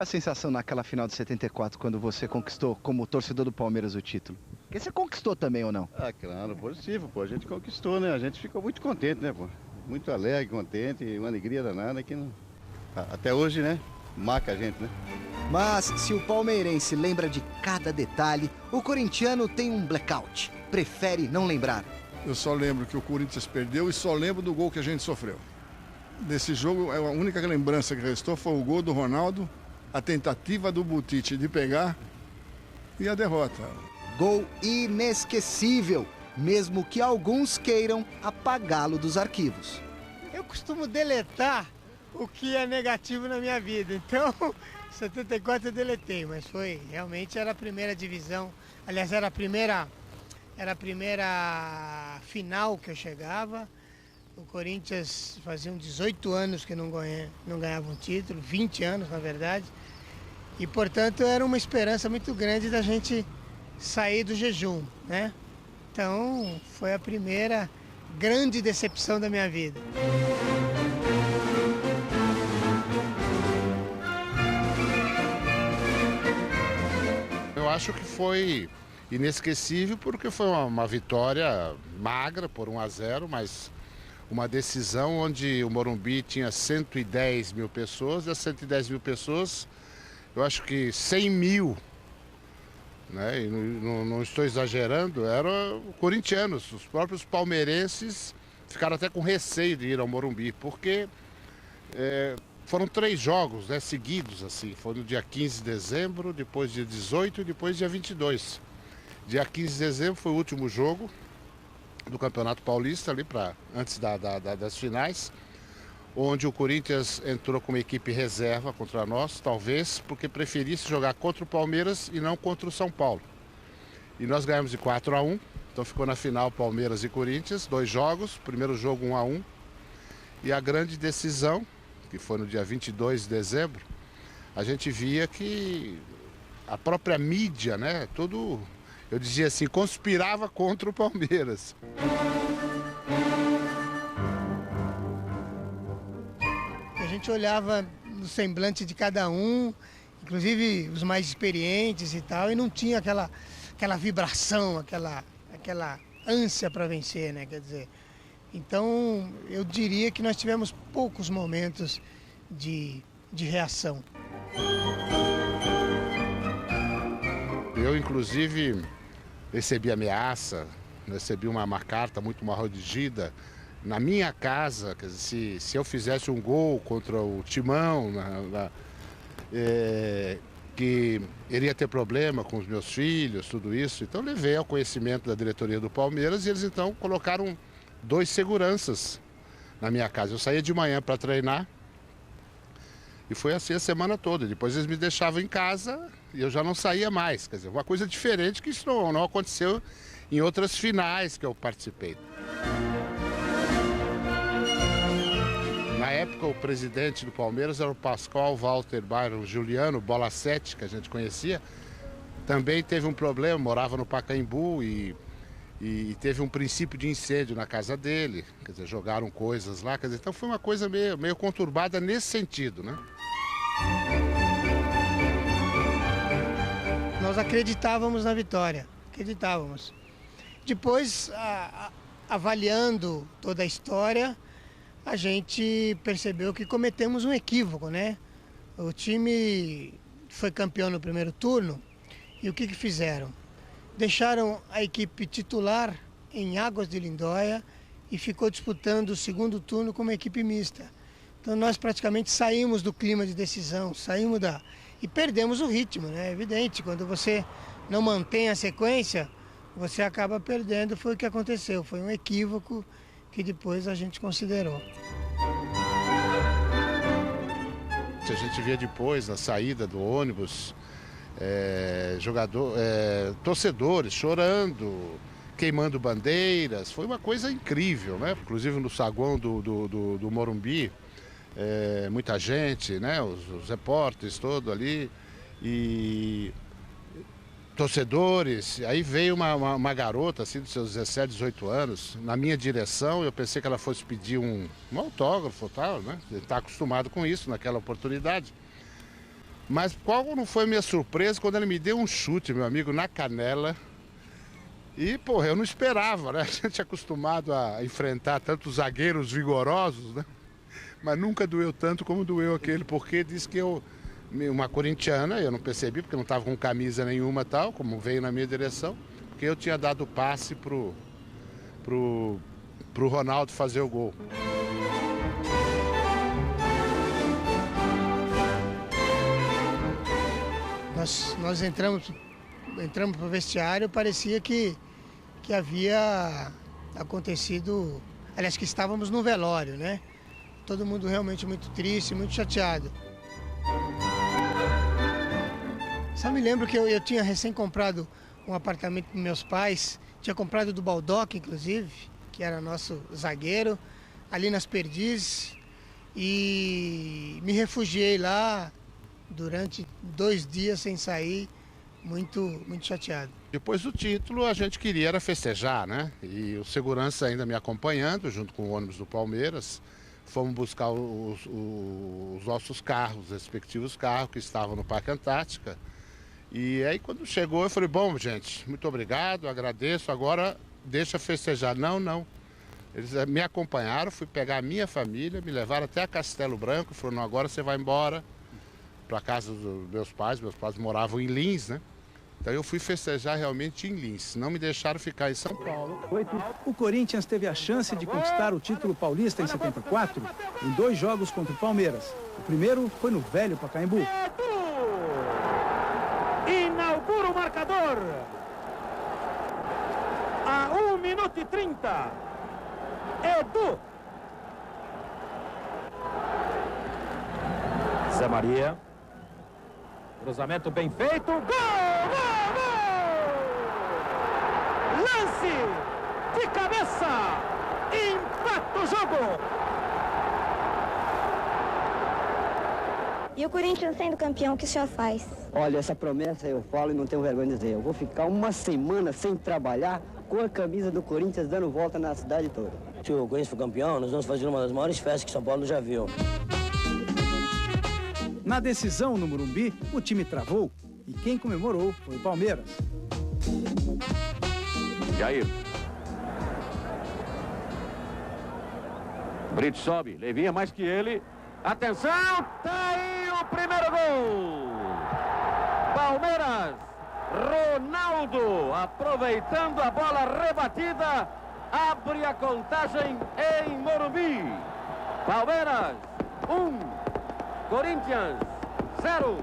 A sensação naquela final de 74, quando você conquistou como torcedor do Palmeiras o título? Porque você conquistou também ou não? Ah, claro, positivo, pô. A gente conquistou, né? A gente ficou muito contente, né, pô? Muito alegre, contente, uma alegria danada que não... até hoje, né? Marca a gente, né? Mas se o palmeirense lembra de cada detalhe, o corintiano tem um blackout. Prefere não lembrar. Eu só lembro que o Corinthians perdeu e só lembro do gol que a gente sofreu. Desse jogo, a única lembrança que restou foi o gol do Ronaldo, a tentativa do Butite de pegar e a derrota. Gol inesquecível, mesmo que alguns queiram apagá-lo dos arquivos. Eu costumo deletar o que é negativo na minha vida, então 74 eu deletei, mas realmente era a primeira divisão, aliás era a primeira final que eu chegava. O Corinthians fazia 18 anos que não ganhava um título, 20 anos na verdade, e portanto era uma esperança muito grande da gente sair do jejum, né? Então foi a primeira grande decepção da minha vida. Eu acho que foi inesquecível porque foi uma vitória magra por 1-0, mas uma decisão onde o Morumbi tinha 110 mil pessoas, das 110 mil pessoas, eu acho que 100 mil, né, e não estou exagerando, eram corintianos, os próprios palmeirenses ficaram até com receio de ir ao Morumbi, porque foram 3 jogos, né, seguidos, assim, foi no dia 15 de dezembro, depois dia 18 e depois dia 22. Dia 15 de dezembro foi o último jogo do Campeonato Paulista, ali antes das finais, onde o Corinthians entrou com uma equipe reserva contra nós, talvez porque preferisse jogar contra o Palmeiras e não contra o São Paulo. E nós ganhamos de 4-1, então ficou na final Palmeiras e Corinthians, 2 jogos, primeiro jogo 1-1, e a grande decisão, que foi no dia 22 de dezembro, a gente via que a própria mídia, né, tudo... Eu dizia assim, conspirava contra o Palmeiras. A gente olhava no semblante de cada um, inclusive os mais experientes e tal, e não tinha aquela vibração, aquela ânsia para vencer, né? Quer dizer, então eu diria que nós tivemos poucos momentos de reação. Eu, inclusive, recebi ameaça, recebi uma carta muito mal redigida na minha casa, quer dizer, se eu fizesse um gol contra o Timão, que iria ter problema com os meus filhos, tudo isso. Então levei ao conhecimento da diretoria do Palmeiras e eles então colocaram 2 seguranças na minha casa. Eu saía de manhã para treinar e foi assim a semana toda. Depois eles me deixavam em casa e eu já não saía mais. Quer dizer, uma coisa diferente que isso não aconteceu em outras finais que eu participei. Na época, o presidente do Palmeiras era o Pascoal Walter Byron Juliano, Bola 7, que a gente conhecia. Também teve um problema, morava no Pacaembu e teve um princípio de incêndio na casa dele. Quer dizer, jogaram coisas lá. Quer dizer, então foi uma coisa meio conturbada nesse sentido, né? Nós acreditávamos na vitória, acreditávamos. Depois, avaliando toda a história, a gente percebeu que cometemos um equívoco, né? O time foi campeão no primeiro turno e o que fizeram? Deixaram a equipe titular em Águas de Lindóia e ficou disputando o segundo turno como equipe mista. Então nós praticamente saímos do clima de decisão, e perdemos o ritmo, né? É evidente, quando você não mantém a sequência, você acaba perdendo, foi o que aconteceu, foi um equívoco que depois a gente considerou. A gente via depois, na saída do ônibus, torcedores chorando, queimando bandeiras, foi uma coisa incrível, né? Inclusive no saguão do Morumbi, muita gente, né? Os repórteres todos ali, e torcedores. Aí veio uma garota assim, dos seus 17, 18 anos, na minha direção. Eu pensei que ela fosse pedir um autógrafo e tal, né? Ele está acostumado com isso naquela oportunidade. Mas qual não foi minha surpresa quando ele me deu um chute, meu amigo, na canela. E, porra, eu não esperava, né? A gente é acostumado a enfrentar tantos zagueiros vigorosos, né? Mas nunca doeu tanto como doeu aquele, porque disse que uma corintiana, eu não percebi, porque não estava com camisa nenhuma tal, como veio na minha direção, porque eu tinha dado passe pro Ronaldo fazer o gol. Nós entramos para o vestiário, parecia que havia acontecido, aliás, que estávamos no velório, né? Todo mundo realmente muito triste, muito chateado. Só me lembro que eu tinha recém comprado um apartamento com meus pais, tinha comprado do Baldock, inclusive, que era nosso zagueiro, ali nas Perdizes, e me refugiei lá durante 2 dias sem sair, muito chateado. Depois do título, a gente queria era festejar, né? E o segurança ainda me acompanhando, junto com o ônibus do Palmeiras. Fomos buscar os nossos carros, os respectivos carros que estavam no Parque Antártica. E aí, quando chegou, eu falei, bom, gente, muito obrigado, agradeço, agora deixa festejar. Não. Eles me acompanharam, fui pegar a minha família, me levaram até a Castelo Branco, falaram, não, agora você vai embora para a casa dos meus pais moravam em Lins, né? Então eu fui festejar realmente em Lins, não me deixaram ficar em São Paulo. O Corinthians teve a chance de conquistar o título paulista em 74, em 2 jogos contra o Palmeiras. O primeiro foi no velho Pacaembu. Inaugura o marcador. A 1 minuto e 30. Edu. Zé Maria. Cruzamento bem feito. Gol! Gol! Gol! Lance de cabeça. Empata o jogo. E o Corinthians sendo campeão, o que o senhor faz? Olha, essa promessa eu falo e não tenho vergonha de dizer. Eu vou ficar uma semana sem trabalhar com a camisa do Corinthians dando volta na cidade toda. Se o Corinthians for campeão, nós vamos fazer uma das maiores festas que São Paulo já viu. Na decisão no Morumbi, o time travou e quem comemorou foi o Palmeiras. Jair. Brito sobe, Levinha mais que ele. Atenção, tá aí o primeiro gol. Palmeiras, Ronaldo, aproveitando a bola rebatida, abre a contagem em Morumbi. Palmeiras, 1, Corinthians, 0.